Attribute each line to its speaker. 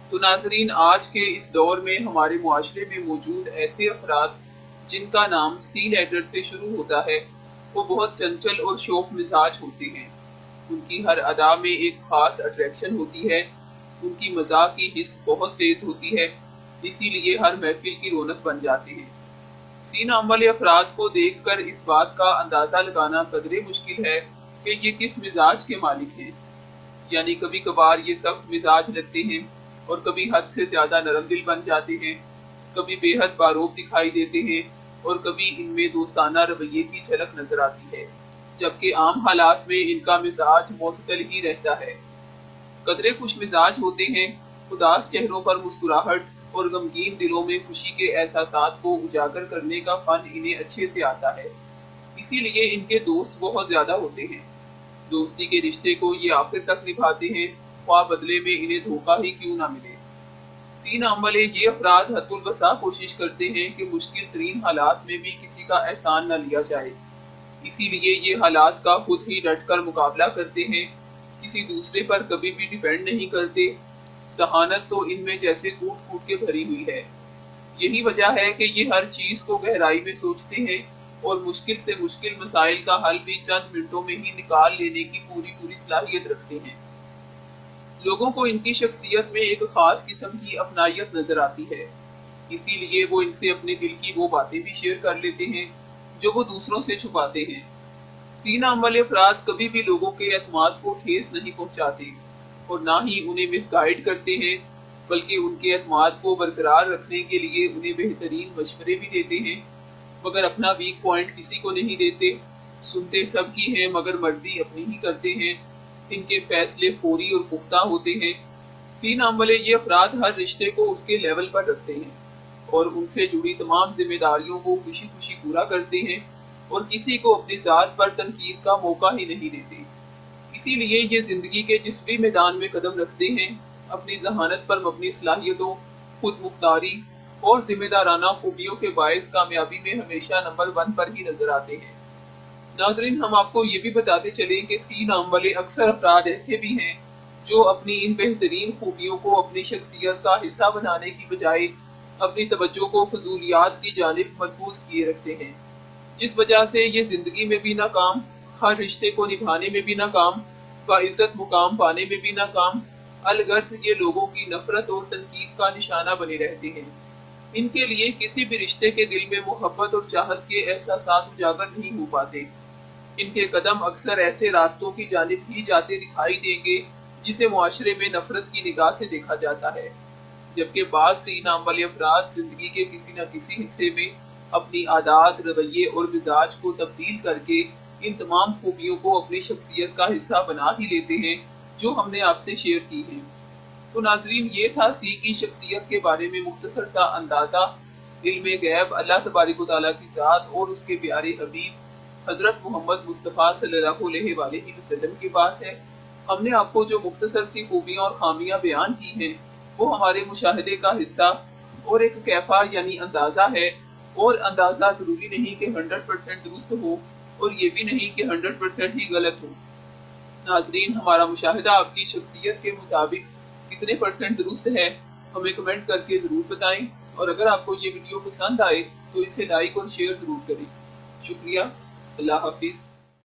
Speaker 1: تو ناظرین، آج کے اس دور میں ہمارے معاشرے میں موجود ایسے افراد جن کا نام سی لیٹر سے شروع ہوتا ہے، وہ بہت چنچل اور شوخ مزاج ہوتے ہیں۔ ان کی ہر ادا میں ایک خاص اٹریکشن ہوتی ہے، ان کی مزاح کی حس بہت تیز ہوتی ہے، اسی لیے ہر محفل کی رونق بن جاتے ہیں۔ سی نام والے افراد کو دیکھ کر اس بات کا اندازہ لگانا قدرے مشکل ہے کہ یہ کس مزاج کے مالک ہیں۔ یعنی کبھی کبھار یہ سخت مزاج لگتے ہیں اور کبھی حد سے زیادہ نرم دل بن جاتے ہیں، کبھی بے حد باروب دکھائی دیتے ہیں اور کبھی ان میں دوستانہ رویے کی جھلک نظر آتی ہے، جبکہ عام حالات میں ان کا مزاج معتدل ہی رہتا ہے۔ قدرے خوش مزاج ہوتے ہیں، اداس چہروں پر مسکراہٹ اور غمگین دلوں میں خوشی کے احساسات کو اجاگر کرنے کا فن انہیں اچھے سے آتا ہے، اسی لیے ان کے دوست بہت زیادہ ہوتے ہیں۔ دوستی کے رشتے کو یہ آخر تک نبھاتے ہیں، خواہ بدلے میں انہیں دھوکہ ہی کیوں نہ ملے۔ سی نام والے یہ افراد حد الوسع کوشش کرتے ہیں کہ مشکل ترین حالات میں بھی کسی کا احسان نہ لیا جائے، اسی لیے یہ حالات کا خود ہی ڈٹ کر مقابلہ کرتے ہیں، کسی دوسرے پر کبھی بھی ڈیپینڈ نہیں کرتے۔ ذہانت تو ان میں جیسے کوٹ کوٹ کے بھری ہوئی ہے۔ یہی وجہ ہے کہ یہ ہر چیز کو گہرائی میں سوچتے ہیں اور مشکل سے مشکل مسائل کا حل بھی چند منٹوں میں ہی نکال لینے کی پوری صلاحیت رکھتے ہیں۔ لوگوں کو ان کی شخصیت میں ایک خاص قسم کی اپنائیت نظر آتی ہے، اسی لیے وہ ان سے اپنے دل کی وہ باتیں بھی شیئر کر لیتے ہیں جو وہ دوسروں سے چھپاتے ہیں۔ سی نام والے افراد کبھی بھی لوگوں کے اعتماد کو ٹھیس نہیں پہنچاتے اور نہ ہی انہیں مس گائیڈ کرتے ہیں، بلکہ ان کے اعتماد کو برقرار رکھنے کے لیے انہیں بہترین مشورے بھی دیتے ہیں، مگر اپنا ویک پوائنٹ کسی کو نہیں دیتے۔ سنتے سب کی ہیں مگر مرضی اپنی ہی کرتے ہیں۔ ان کے فیصلے فوری اور پختہ ہوتے ہیں۔ سی نام والے یہ افراد ہر رشتے کو اس کے لیول پر رکھتے ہیں اور ان سے جڑی تمام ذمہ داریوں کو خوشی خوشی پورا کرتے ہیں اور کسی کو اپنی ذات پر تنقید کا موقع ہی نہیں دیتے۔ اسی لیے یہ زندگی کے جس بھی میدان میں قدم رکھتے ہیں، اپنی ذہانت پر مبنی صلاحیتوں، خود مختاری اور ذمہ دارانہ خوبیوں کے باعث کامیابی میں ہمیشہ نمبر 1 پر ہی نظر آتے ہیں۔ ناظرین، ہم آپ کو یہ بھی بتاتے چلیں کہ سی نام والے اکثر افراد ایسے بھی ہیں جو اپنی ان بہترین خوبیوں کو اپنی شخصیت کا حصہ بنانے کی بجائے اپنی توجہ کو فضولیات کی جانب مرکوز کیے رکھتے ہیں، جس وجہ سے یہ زندگی میں بھی ناکام، ہر رشتے کو نبھانے میں بھی ناکام، باعزت مقام پانے میں بھی ناکام، الغرض یہ لوگوں کی نفرت اور تنقید کا نشانہ بنے رہتے ہیں۔ ان کے لیے کسی بھی رشتے کے دل میں محبت اور چاہت کے احساسات اجاگر نہیں ہو پاتے۔ ان کے قدم اکثر ایسے راستوں کی جانب ہی جاتے دکھائی دیں گے جسے معاشرے میں نفرت کی نگاہ سے دیکھا جاتا ہے، جبکہ بعض سی نام والے افراد زندگی کے کسی نہ کسی حصے میں اپنی عادات، رویے اور مزاج کو تبدیل کر کے ان تمام خوبیوں کو اپنی شخصیت کا حصہ بنا ہی لیتے ہیں جو ہم نے آپ سے شیئر کی ہیں۔ تو ناظرین، یہ تھا سی کی شخصیت کے بارے میں مختصر سا اندازہ۔ علم غیب اللہ تبارک و تعالیٰ کی ذات اور اس کے پیارے حبیب حضرت محمد مصطفیٰ صلی اللہ علیہ وآلہ وسلم کے پاس ہے۔ ہم نے آپ کو جو مختصر سی خوبیاں اور خامیاں بیان کی ہیں وہ ہمارے مشاہدے کا حصہ اور ایک کیفہ یعنی اندازہ ہے، اور اندازہ ضروری نہیں کہ 100% درست ہو اور یہ بھی نہیں کہ 100% ہی غلط ہو۔ ناظرین، ہمارا مشاہدہ آپ کی شخصیت کے مطابق کتنے % درست ہے ہمیں کمنٹ کر کے ضرور بتائیں، اور اگر آپ کو یہ ویڈیو پسند آئے تو اسے لائک اور شیئر ضرور کریں۔ شکریہ۔ اللہ حافظ۔